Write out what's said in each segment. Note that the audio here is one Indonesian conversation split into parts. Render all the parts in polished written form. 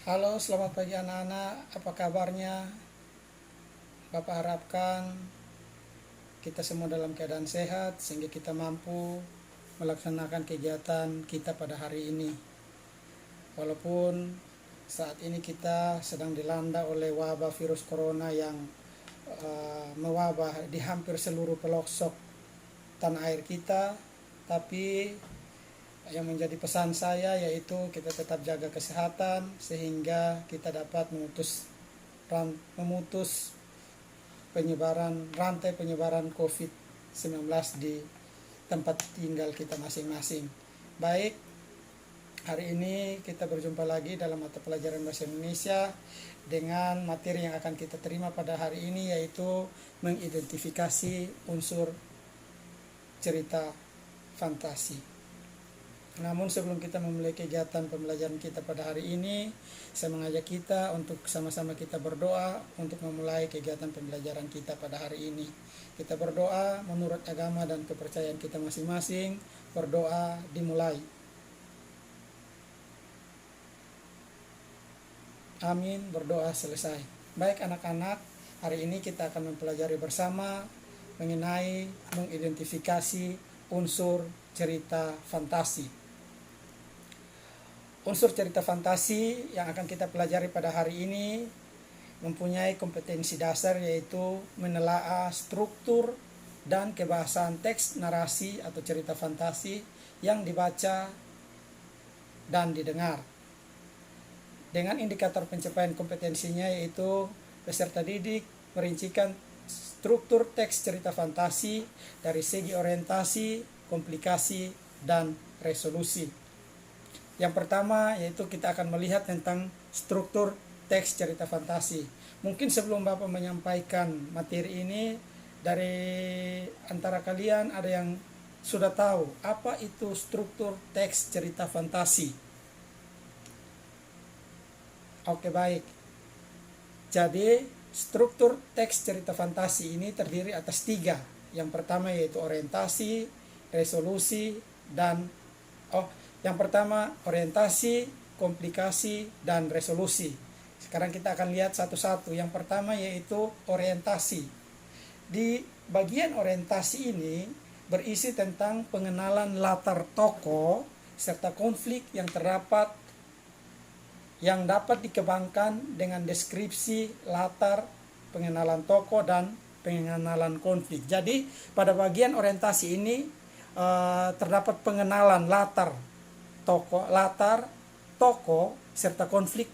Halo, selamat pagi anak-anak. Apa kabarnya? Bapak harapkan kita semua dalam keadaan sehat sehingga kita mampu melaksanakan kegiatan kita pada hari ini. Walaupun saat ini kita sedang dilanda oleh wabah virus corona yang mewabah di hampir seluruh pelosok tanah air kita, tapi yang menjadi pesan saya yaitu kita tetap jaga kesehatan sehingga kita dapat memutus rantai penyebaran COVID-19 di tempat tinggal kita masing-masing. Baik, hari ini kita berjumpa lagi dalam mata pelajaran bahasa Indonesia dengan materi yang akan kita terima pada hari ini, yaitu mengidentifikasi unsur cerita fantasi. Namun sebelum kita memulai kegiatan pembelajaran kita pada hari ini, saya mengajak kita untuk sama-sama kita berdoa untuk memulai kegiatan pembelajaran kita pada hari ini. Kita berdoa menurut agama dan kepercayaan kita masing-masing. Berdoa dimulai. Amin, berdoa selesai. Baik anak-anak, hari ini kita akan mempelajari bersama mengenai mengidentifikasi unsur cerita fantasi. Unsur cerita fantasi yang akan kita pelajari pada hari ini mempunyai kompetensi dasar, yaitu menelaah struktur dan kebahasaan teks narasi atau cerita fantasi yang dibaca dan didengar. Dengan indikator pencapaian kompetensinya, yaitu peserta didik merincikan struktur teks cerita fantasi dari segi orientasi, komplikasi, dan resolusi. Yang pertama yaitu kita akan melihat tentang struktur teks cerita fantasi. Mungkin sebelum Bapak menyampaikan materi ini, dari antara kalian ada yang sudah tahu apa itu struktur teks cerita fantasi? Oke, baik. Jadi struktur teks cerita fantasi ini terdiri atas 3. Yang pertama yaitu orientasi, resolusi, dan yang pertama orientasi, komplikasi, dan resolusi. Sekarang kita akan lihat satu-satu. Yang pertama yaitu orientasi. Di bagian orientasi ini berisi tentang pengenalan latar tokoh serta konflik yang dapat dikembangkan dengan deskripsi latar, pengenalan tokoh, dan pengenalan konflik. Jadi pada bagian orientasi ini terdapat pengenalan latar tokoh serta konflik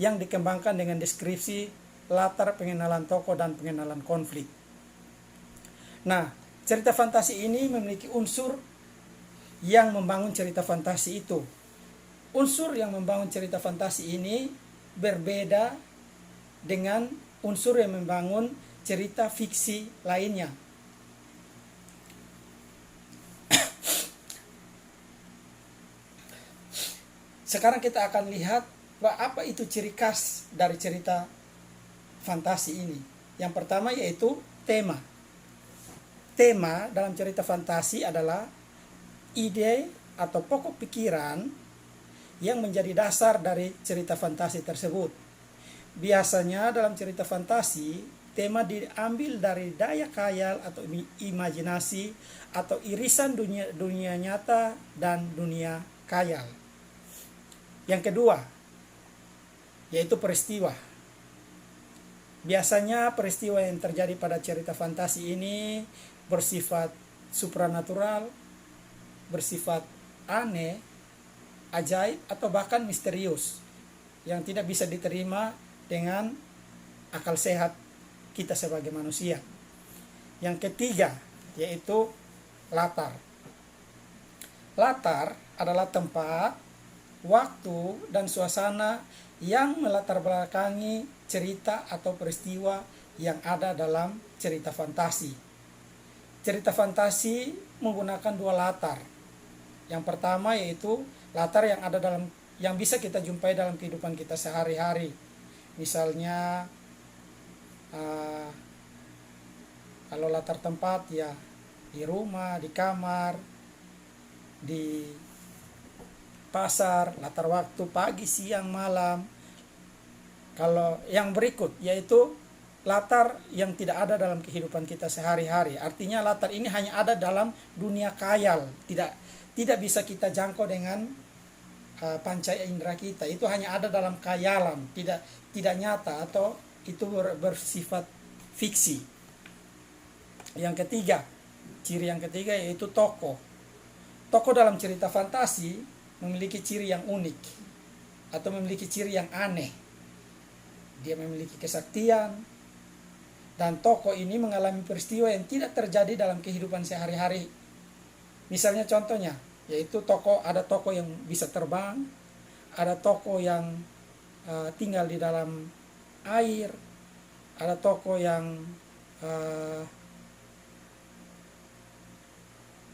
yang dikembangkan dengan deskripsi latar, pengenalan tokoh, dan pengenalan konflik. Nah, cerita fantasi ini memiliki unsur yang membangun cerita fantasi itu. Unsur yang membangun cerita fantasi ini berbeda dengan unsur yang membangun cerita fiksi lainnya. Sekarang kita akan lihat apa itu ciri khas dari cerita fantasi ini. Yang pertama yaitu tema. Tema dalam cerita fantasi adalah ide atau pokok pikiran yang menjadi dasar dari cerita fantasi tersebut. Biasanya dalam cerita fantasi, tema diambil dari daya khayal atau imajinasi atau irisan dunia nyata dan dunia khayal. Yang kedua, yaitu peristiwa. Biasanya peristiwa yang terjadi pada cerita fantasi ini bersifat supranatural, bersifat aneh, ajaib, atau bahkan misterius yang tidak bisa diterima dengan akal sehat kita sebagai manusia. Yang ketiga, yaitu latar. Latar adalah tempat, waktu, dan suasana yang melatar belakangi cerita atau peristiwa yang ada dalam cerita fantasi. Cerita fantasi menggunakan 2 latar. Yang pertama yaitu latar yang bisa kita jumpai dalam kehidupan kita sehari-hari. Misalnya kalau latar tempat ya di rumah, di kamar, di pasar, latar waktu pagi, siang, malam, Kalau yang berikut yaitu latar yang tidak ada dalam kehidupan kita sehari-hari. Artinya latar ini hanya ada dalam dunia khayal, tidak bisa kita jangkau dengan panca indera kita. Itu hanya ada dalam khayalan, tidak nyata atau itu bersifat fiksi. Yang ketiga, ciri yang ketiga yaitu tokoh. Tokoh dalam cerita fantasi memiliki ciri yang unik atau memiliki ciri yang aneh. Dia memiliki kesaktian, dan tokoh ini mengalami peristiwa yang tidak terjadi dalam kehidupan sehari-hari. Misalnya contohnya, yaitu ada tokoh yang bisa terbang, ada tokoh yang tinggal di dalam air, ada tokoh yang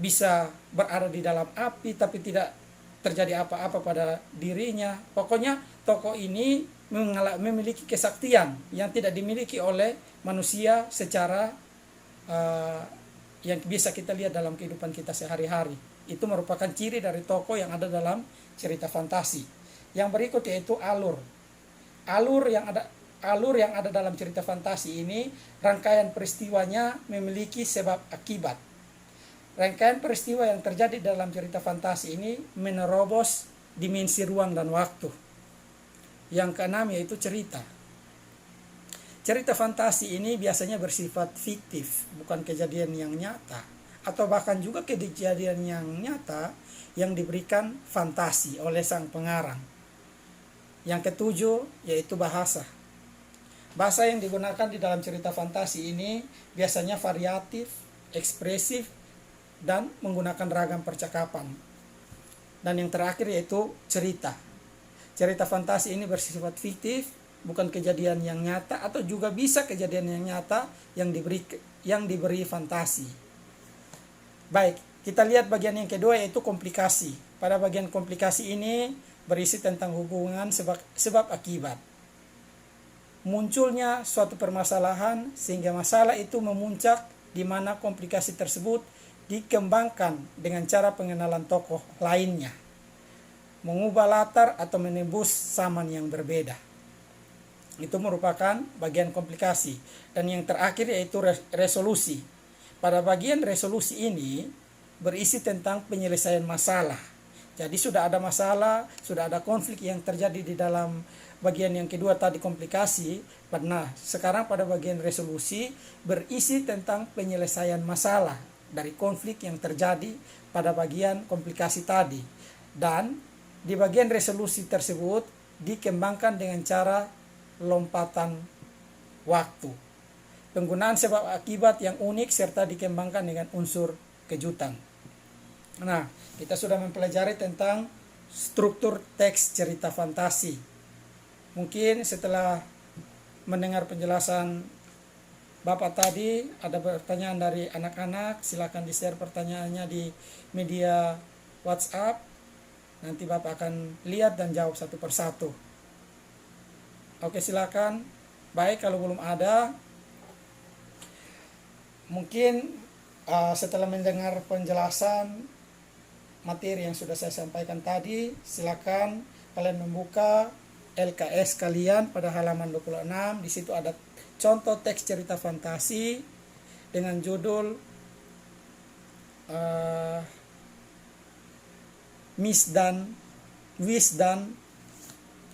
bisa berada di dalam api tapi tidak terjadi apa-apa pada dirinya. Pokoknya tokoh ini memiliki kesaktian yang tidak dimiliki oleh manusia secara yang bisa kita lihat dalam kehidupan kita sehari-hari. Itu merupakan ciri dari tokoh yang ada dalam cerita fantasi. Yang berikut yaitu alur. Alur yang ada dalam cerita fantasi ini, rangkaian peristiwanya memiliki sebab akibat. Rangkaian peristiwa yang terjadi dalam cerita fantasi ini menerobos dimensi ruang dan waktu. Yang keenam yaitu cerita. Cerita fantasi ini biasanya bersifat fiktif, bukan kejadian yang nyata. Atau bahkan juga kejadian yang nyata yang diberikan fantasi oleh sang pengarang. Yang ketujuh yaitu bahasa. Bahasa yang digunakan di dalam cerita fantasi ini biasanya variatif, ekspresif, dan menggunakan ragam percakapan. Dan yang terakhir yaitu cerita. Cerita fantasi ini bersifat fiktif, bukan kejadian yang nyata, atau juga bisa kejadian yang nyata yang diberi fantasi. Baik, kita lihat bagian yang kedua yaitu komplikasi. Pada bagian komplikasi ini berisi tentang hubungan sebab akibat. Munculnya suatu permasalahan sehingga masalah itu memuncak di mana komplikasi tersebut dikembangkan dengan cara pengenalan tokoh lainnya, mengubah latar atau menembus zaman yang berbeda. Itu merupakan bagian komplikasi. Dan yang terakhir yaitu resolusi. Pada bagian resolusi ini berisi tentang penyelesaian masalah. Jadi sudah ada masalah, sudah ada konflik yang terjadi di dalam bagian yang kedua tadi komplikasi. Nah, sekarang pada bagian resolusi berisi tentang penyelesaian masalah dari konflik yang terjadi pada bagian komplikasi tadi. Dan di bagian resolusi tersebut dikembangkan dengan cara lompatan waktu, penggunaan sebab akibat yang unik, serta dikembangkan dengan unsur kejutan. Nah, kita sudah mempelajari tentang struktur teks cerita fantasi. Mungkin setelah mendengar penjelasan Bapak tadi, ada pertanyaan dari anak-anak, silakan di-share pertanyaannya di media WhatsApp. Nanti Bapak akan lihat dan jawab satu persatu. Oke, silakan. Baik, kalau belum ada, mungkin setelah mendengar penjelasan materi yang sudah saya sampaikan tadi, silakan kalian membuka LKS kalian pada halaman 26. Di situ ada contoh teks cerita fantasi dengan judul Wis dan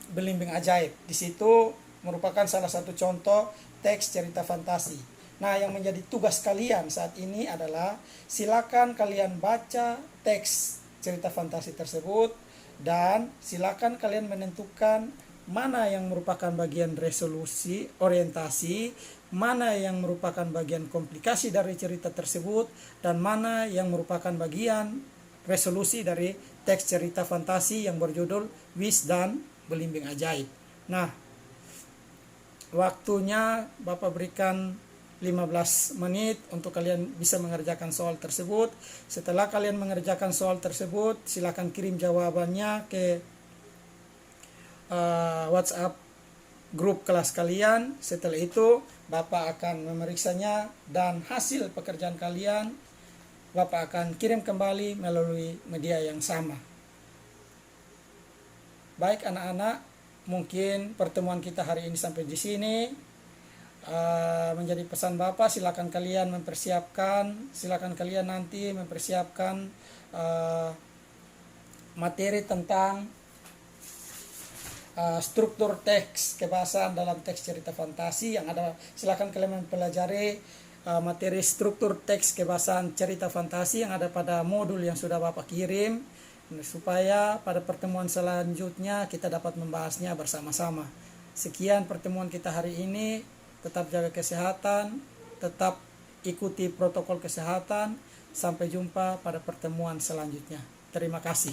Belimbing Ajaib. Di situ merupakan salah satu contoh teks cerita fantasi. Nah, yang menjadi tugas kalian saat ini adalah silakan kalian baca teks cerita fantasi tersebut dan silakan kalian menentukan mana yang merupakan bagian resolusi, orientasi, mana yang merupakan bagian komplikasi dari cerita tersebut, dan mana yang merupakan bagian resolusi dari teks cerita fantasi yang berjudul Wis dan Belimbing Ajaib. Nah, waktunya Bapak berikan 15 menit untuk kalian bisa mengerjakan soal tersebut. Setelah kalian mengerjakan soal tersebut, silakan kirim jawabannya ke WhatsApp grup kelas kalian. Setelah itu Bapak akan memeriksanya dan hasil pekerjaan kalian Bapak akan kirim kembali melalui media yang sama. Baik anak-anak, mungkin pertemuan kita hari ini sampai di sini. Menjadi pesan Bapak, silakan kalian nanti mempersiapkan materi tentang struktur teks kebahasaan dalam teks cerita fantasi yang ada. Silakan kalian mempelajari materi struktur teks kebahasaan cerita fantasi yang ada pada modul yang sudah Bapak kirim, supaya pada pertemuan selanjutnya kita dapat membahasnya bersama-sama. Sekian pertemuan kita hari ini. Tetap jaga kesehatan, tetap ikuti protokol kesehatan. Sampai jumpa pada pertemuan selanjutnya. Terima kasih.